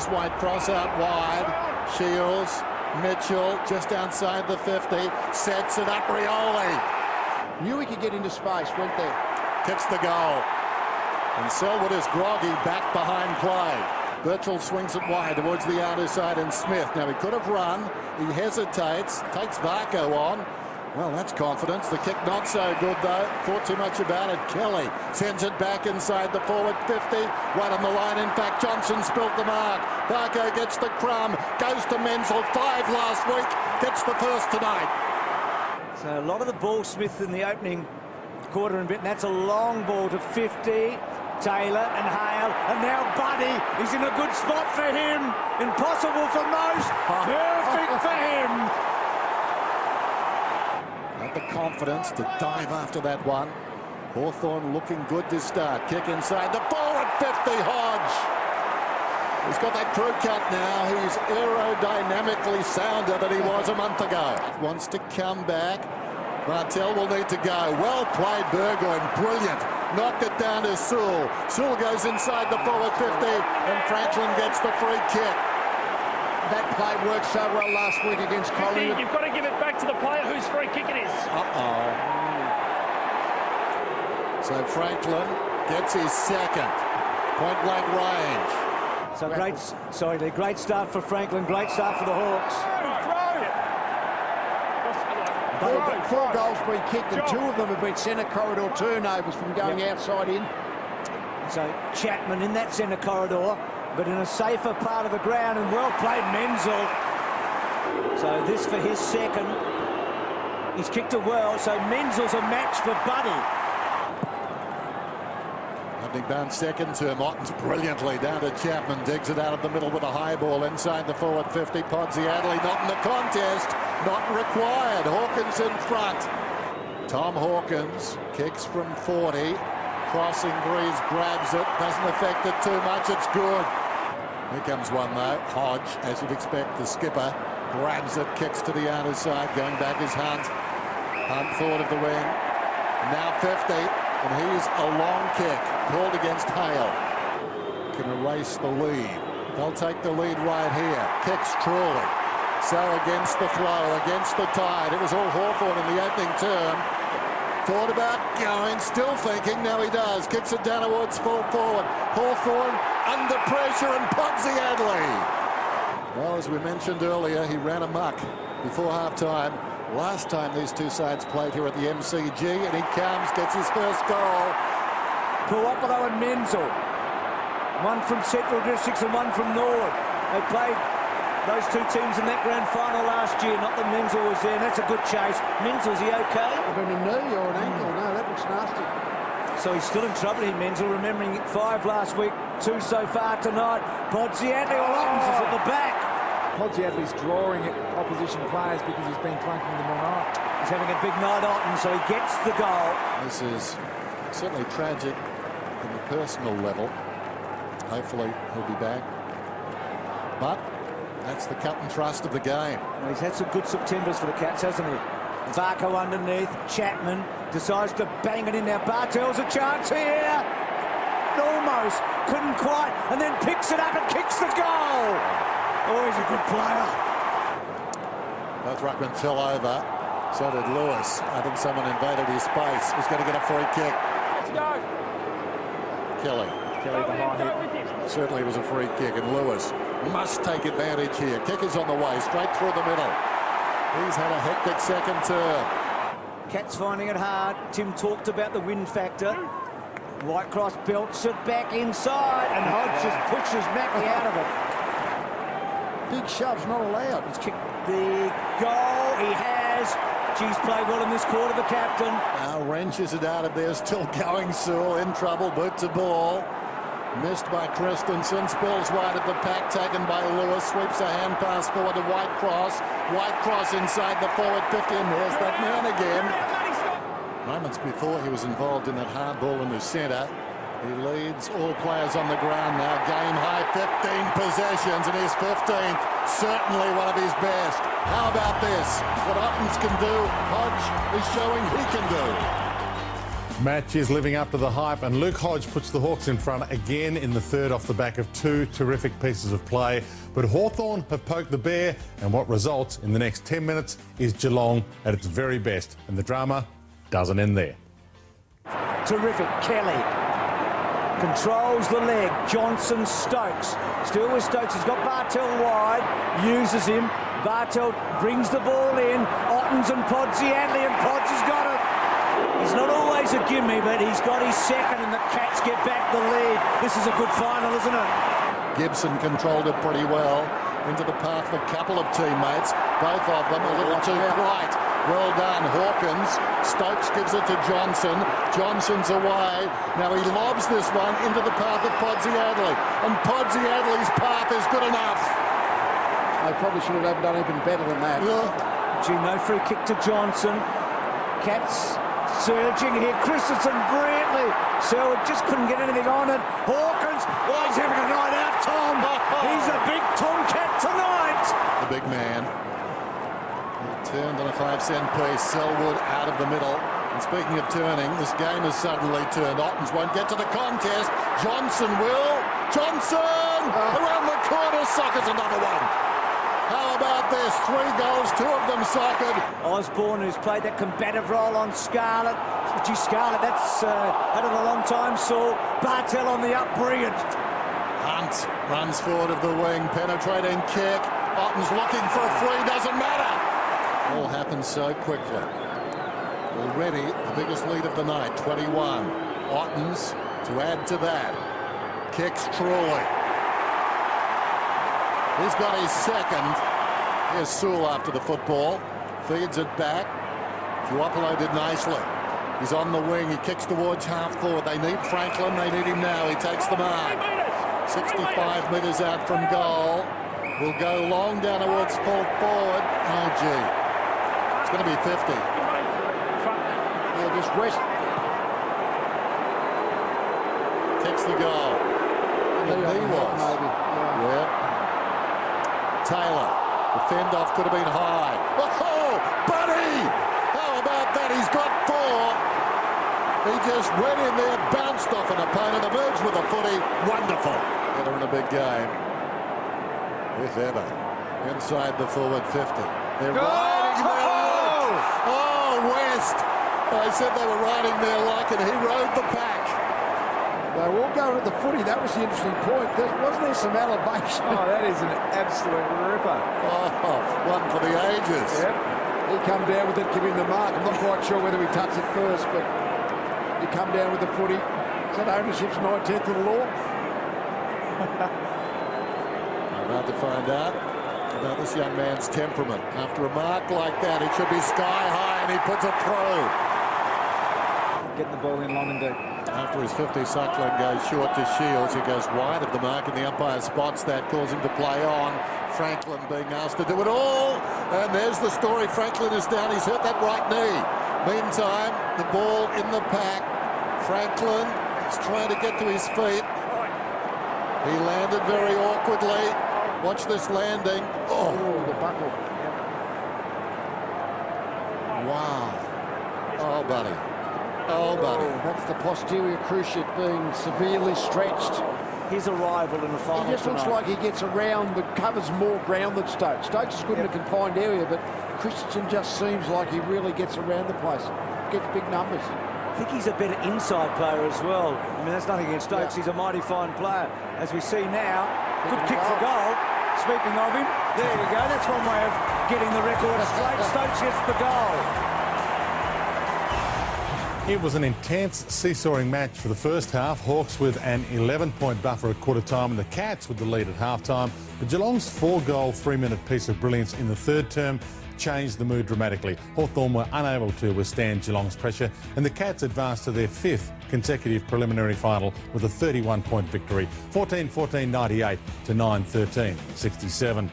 His white cross out wide. Shields, Mitchell just outside the 50. Sets it up. Rioli knew he could get into space. Went there. Kicks the goal. And Selwood is groggy back behind play. Birchall swings it wide towards the outer side, and Smith. Now he could have run. He hesitates. Takes Varco on. Well, that's confidence. The kick not so good, though. Thought too much about it. Kelly sends it back inside the forward 50. Right on the line, in fact. Johnson spilt the mark. Varco gets the crumb. Goes to Menzel. 5 last week. Gets the first tonight. So a lot of the ball, Smith, in the opening quarter and bit. And that's a long ball to 50. Taylor and Hale. And now Buddy. He's in a good spot for him. Impossible for most. Perfect for him. The confidence to dive after that one. Hawthorn looking good to start. Kick inside the forward 50. Hodge. He's got that crew cut now. He's aerodynamically sounder than he was a month ago. Wants to come back. Martell will need to go. Well played, Burgoyne. Brilliant. Knocked it down to Sewell. Sewell goes inside the forward 50, and Franklin gets the free kick. That play worked so well last week against Collingwood. You've got to give it back to the player whose free kick it is. So Franklin gets his second. Point blank range. So great start for Franklin. Great start for the Hawks. Four goals been kicked, and 2 of them have been centre corridor turnovers from going outside in. So Chapman in that centre corridor, but in a safer part of the ground, and well played Menzel. So this for his second. He's kicked it well, so Menzel's a match for Buddy. Having done second to him, Otten's brilliantly down to Chapman, digs it out of the middle with a high ball inside the forward 50. Podsiadly not in the contest, not required. Hawkins in front. Tom Hawkins kicks from 40. Crossing Breeze grabs it, doesn't affect it too much, it's good. Here comes one though. Hodge, as you'd expect, the skipper, grabs it, kicks to the outer side. Going back is Hunt. Hunt forward of the wing. Now 50, and he's a long kick, called against Hale. Can erase the lead. They'll take the lead right here. Kicks truly. So against the flow, against the tide. It was all Hawthorn in the opening term. Thought about going, still thinking, now he does. Kicks it down towards full forward. Hawthorn under pressure, and Podsiadly. Well, as we mentioned earlier, he ran amok before half-time. Last time these two sides played here at the MCG, and he comes, gets his first goal. Puopolo and Menzel. One from Central Districts and one from Norwood. They played those two teams in that grand final last year. Not that Menzel was there, and that's a good chase. Menzel, is he okay? Been a knee or an ankle? No, that looks nasty. So he's still in trouble here, Menzel, remembering 5 last week, 2 so far tonight. Podsiadly or Ottens is at the back. Podsiadly's drawing at opposition players because he's been plunking them all night. He's having a big night, Ottens, so he gets the goal. This is certainly tragic on the personal level. Hopefully he'll be back. But that's the cut and thrust of the game. Well, he's had some good Septembers for the Cats, hasn't he? Varco underneath. Chapman decides to bang it in there. Bartell's a chance here. Almost. Couldn't quite. And then picks it up and kicks the goal. Oh, he's a good player. Both ruckmen fell over. So did Lewis. I think someone invaded his space. He's going to get a free kick. Let's go. Kelly behind him. Certainly was a free kick, and Lewis must take advantage here. Kick is on the way, straight through the middle. He's had a hectic second term. Cats finding it hard. Tim talked about the wind factor. Whitecross belts it back inside, and Hodge just pushes Mackie out of it. Big shove's not allowed. He's kicked the goal. He has. He's played well in this quarter, the captain. Now wrenches it out of there, still going. Sewell in trouble, boot to ball. Missed by Christensen, spills wide at the pack, taken by Lewis, sweeps a hand pass forward to Whitecross. Whitecross inside the forward 50, and there's that man again. Moments before he was involved in that hard ball in the centre. He leads all players on the ground now. Game high 15 possessions, and his 15th, certainly one of his best. How about this? What Ottens can do, Hodge is showing he can do. Match is living up to the hype, and Luke Hodge puts the Hawks in front again in the third off the back of two terrific pieces of play. But Hawthorn have poked the bear, and what results in the next 10 minutes is Geelong at its very best. And the drama doesn't end there. Terrific. Kelly controls the leg. Johnson, Stokes. Still with Stokes. He's got Bartel wide. Uses him. Bartel brings the ball in. Ottens and Podsiadly, and Pods has got it. He's not always a gimme, but he's got his second, and the Cats get back the lead. This is a good final, isn't it? Gibson controlled it pretty well into the path of a couple of teammates, both of them a little too quiet. Well done, Hawkins. Stokes gives it to Johnson. Johnson's away. Now he lobs this one into the path of Podsiadly, and Podsiadly's path is good enough. They probably should have done even better than that. Gee, no free kick to Johnson. Cats surging here. Christensen brilliantly. Selwood just couldn't get anything on it. Hawkins, oh, he's having a night out, Tom. He's a big Tomcat tonight. The big man. He turned on a 5-cent piece. Selwood out of the middle. And speaking of turning, this game has suddenly turned. Ottens won't get to the contest. Johnson will. Johnson! Around the corner, sockers another one. How about this? 3 goals, 2 of them sockered. Osborne, who's played that combative role on Scarlett. Gee, Scarlett, that's out of a long time, Saul. Bartel on the up, brilliant. Hunt runs forward of the wing, penetrating kick. Ottens looking for a free, doesn't matter. All happens so quickly. Already the biggest lead of the night, 21. Ottens to add to that. Kicks truly. He's got his second. Here's Sewell after the football. Feeds it back. Tuopolo did nicely. He's on the wing. He kicks towards half forward. They need Franklin. They need him now. He takes the mark. 65 metres out from goal. Will go long down towards full forward. Oh, gee. It's going to be 50. Yeah, just west. Kicks the goal. The knee was. Maybe. Yeah. Taylor, the fend off could have been high. Oh, Buddy! How about that? He's got 4. He just went in there, bounced off an opponent, emerged with a footy. Wonderful. They're in a big game. If ever. Inside the forward 50. They're riding there. Oh, West! I said they were riding there like it. He rode the pack. They were all going at the footy. That was the interesting point. Wasn't there some elevation? Oh, that is an absolute ripper. Oh, one for the ages. Yep. He come down with it, give him the mark. I'm not quite sure whether he touched it first, but he come down with the footy. Is that ownership's 9/10 of the law? I'm about to find out about this young man's temperament. After a mark like that, it should be sky high, and he puts it through. Getting the ball in long and deep. After his 50, Suckling goes short to Shields. He goes wide of the mark, and the umpire spots that, calls him to play on. Franklin being asked to do it all. And there's the story. Franklin is down. He's hurt that right knee. Meantime, the ball in the pack. Franklin is trying to get to his feet. He landed very awkwardly. Watch this landing. Oh, the buckle. Wow. Oh, buddy. Oh, buddy. That's the posterior cruciate being severely stretched. His arrival in the final. He just looks like he gets around, but covers more ground than Stokes. Stokes is good in a confined area, but Christensen just seems like he really gets around the place. Gets big numbers. I think he's a better inside player as well. I mean, that's nothing against Stokes. He's a mighty fine player. As we see now, good kick for goal. Speaking of him, there we go. That's one way of getting the record straight. Stokes gets the goal. It was an intense, seesawing match for the first half. Hawks with an 11-point buffer at quarter time, and the Cats with the lead at half time. But Geelong's 4-goal, 3-minute piece of brilliance in the third term changed the mood dramatically. Hawthorn were unable to withstand Geelong's pressure, and the Cats advanced to their 5th consecutive preliminary final with a 31-point victory, 14-14-98 to 9-13-67.